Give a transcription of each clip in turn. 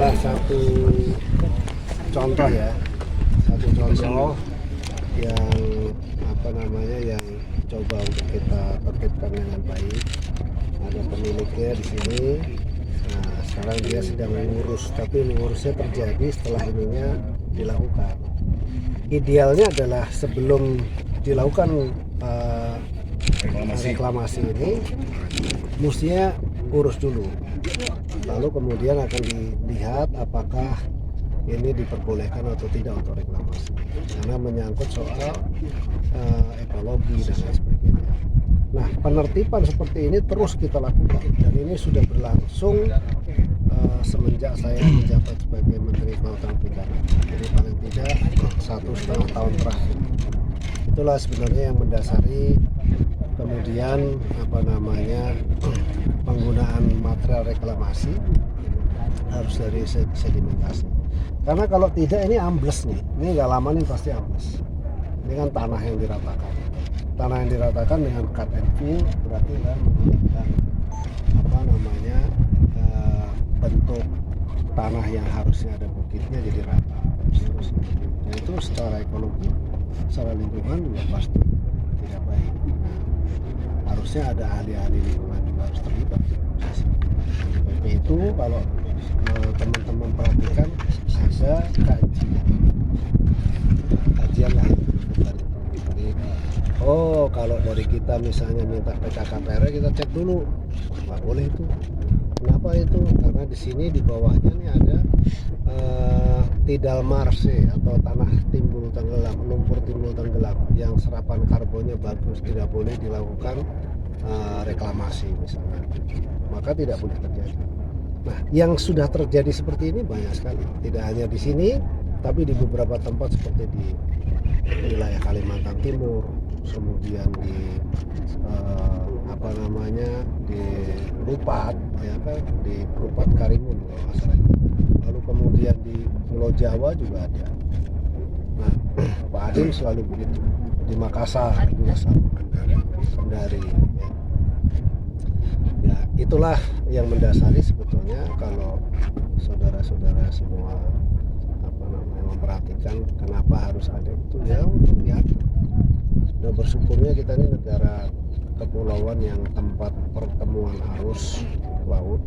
adalah satu contoh ya, satu contoh yang yang coba untuk kita tertibkan dengan baik. Ada pemiliknya di sini. Nah, sekarang dia sedang mengurus, tapi mengurusnya terjadi setelah ininya dilakukan. Idealnya adalah sebelum dilakukan reklamasi ini, mestinya urus dulu. Lalu kemudian akan dilihat apakah ini diperbolehkan atau tidak untuk reklamasi, karena menyangkut soal ekologi dan lain sebagainya. Nah, penertiban seperti ini terus kita lakukan dan ini sudah berlangsung semenjak saya menjabat sebagai Menteri Kelautan Perikanan. Jadi paling tidak 1,5 tahun terakhir. Itulah sebenarnya yang mendasari kemudian penggunaan material reklamasi harus dari sedimentasi. Karena kalau tidak ini ambles nih, ini nggak lama nih pasti ambles. Ini kan tanah yang diratakan. Tanah yang diratakan dengan cut and fill berarti kan menggunakan bentuk tanah yang harusnya ada bukitnya jadi rata. Dan itu secara ekologi, secara lingkungan juga pasti tidak baik. Nah, harusnya ada ahli-ahli lingkungan juga harus terlibat di proses PP itu. Kalau teman-teman perhatikan ada kajian lah. Jadi, kalau dari kita misalnya minta PKKPR kita cek dulu, nggak boleh itu. Kenapa itu? Karena di sini di bawahnya nih ada tidal marse atau tanah timbul tenggelam, lumpur timbul tenggelam yang serapan karbonnya bagus, tidak boleh dilakukan reklamasi misalnya, maka tidak boleh terjadi. Nah, yang sudah terjadi seperti ini banyak sekali, tidak hanya di sini, tapi di beberapa tempat seperti di wilayah Kalimantan Timur, kemudian di di Rupat, ya kan, di Rupat Karimun kalau nggak salah. Lalu kemudian di Pulau Jawa juga ada. Nah, Pak Adin selalu begitu. Di Makassar juga sama, Kendari. Ya, itulah yang mendasari sebetulnya kalau saudara-saudara semua memperhatikan kenapa harus ada itu ya untuk lihat. Dan bersyukurnya kita ini negara kepulauan yang tempat pertemuan arus laut.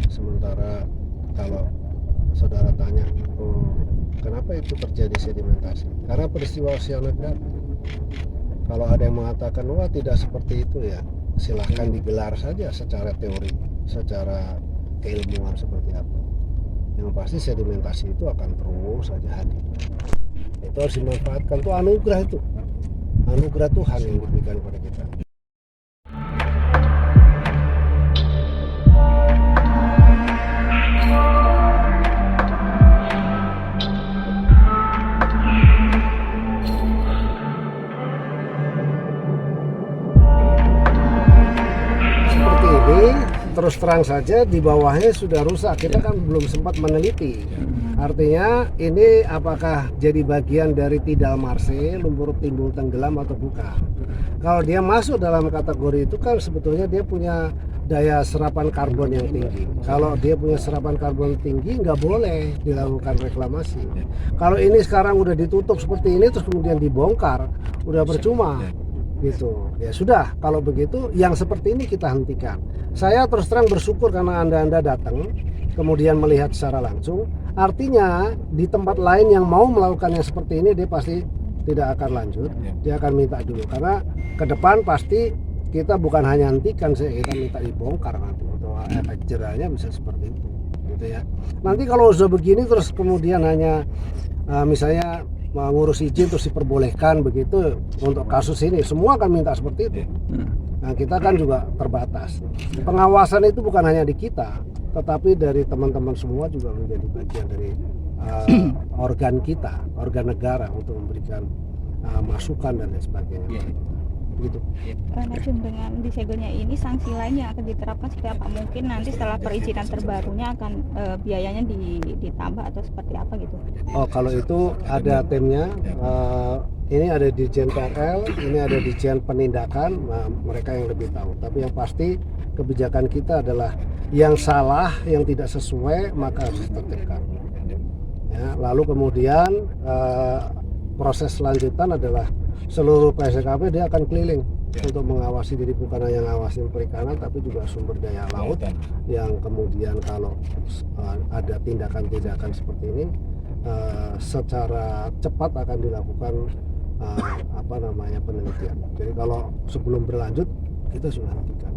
Sementara kalau saudara tanya, kenapa itu terjadi sedimentasi? Karena peristiwa oceanografi. Kalau ada yang mengatakan wah tidak seperti itu, ya silahkan digelar saja secara teori, secara keilmuan seperti apa. Yang pasti sedimentasi itu akan terus saja hadir. Itu harus dimanfaatkan, itu anugerah Tuhan yang diberikan kepada kita. Seperti ini, terus terang saja di bawahnya sudah rusak. Kita kan belum sempat meneliti. Artinya ini apakah jadi bagian dari tidal marse, lumpur timbul tenggelam atau bukan. Kalau dia masuk dalam kategori itu kan sebetulnya dia punya daya serapan karbon yang tinggi. Kalau dia punya serapan karbon tinggi nggak boleh dilakukan reklamasi. Kalau ini sekarang udah ditutup seperti ini terus kemudian dibongkar, udah percuma gitu. Ya sudah, kalau begitu yang seperti ini kita hentikan. Saya terus terang bersyukur karena Anda datang kemudian melihat secara langsung. Artinya di tempat lain yang mau melakukan yang seperti ini dia pasti tidak akan lanjut, dia akan minta dulu, karena ke depan pasti kita bukan hanya hentikan, kita minta dibongkar nanti, atau efek jerahnya bisa seperti itu gitu ya. Nanti kalau sudah begini terus kemudian hanya misalnya mengurus izin terus diperbolehkan begitu, untuk kasus ini semua akan minta seperti itu. Nah, kita kan juga terbatas. Pengawasan itu bukan hanya di kita, tetapi dari teman-teman semua juga menjadi bagian dari organ kita, organ negara untuk memberikan masukan dan lain sebagainya. Gitu. Najib, dengan disegelnya ini sanksi lain yang akan diterapkan seperti apa? Mungkin nanti setelah perizinan terbarunya akan biayanya ditambah atau seperti apa gitu? Oh, kalau itu ada timnya. Ini ada Dirjen PRL, ini ada Dirjen Penindakan, mereka yang lebih tahu. Tapi yang pasti kebijakan kita adalah yang salah, yang tidak sesuai maka harus ditertibkan. Ya, lalu kemudian proses selanjutan adalah seluruh PSKP dia akan keliling untuk mengawasi, jadi bukan hanya ngawasin perikanan tapi juga sumber daya laut yang kemudian kalau ada tindakan-tindakan seperti ini secara cepat akan dilakukan penelitian. Jadi kalau sebelum berlanjut kita sudah hentikan.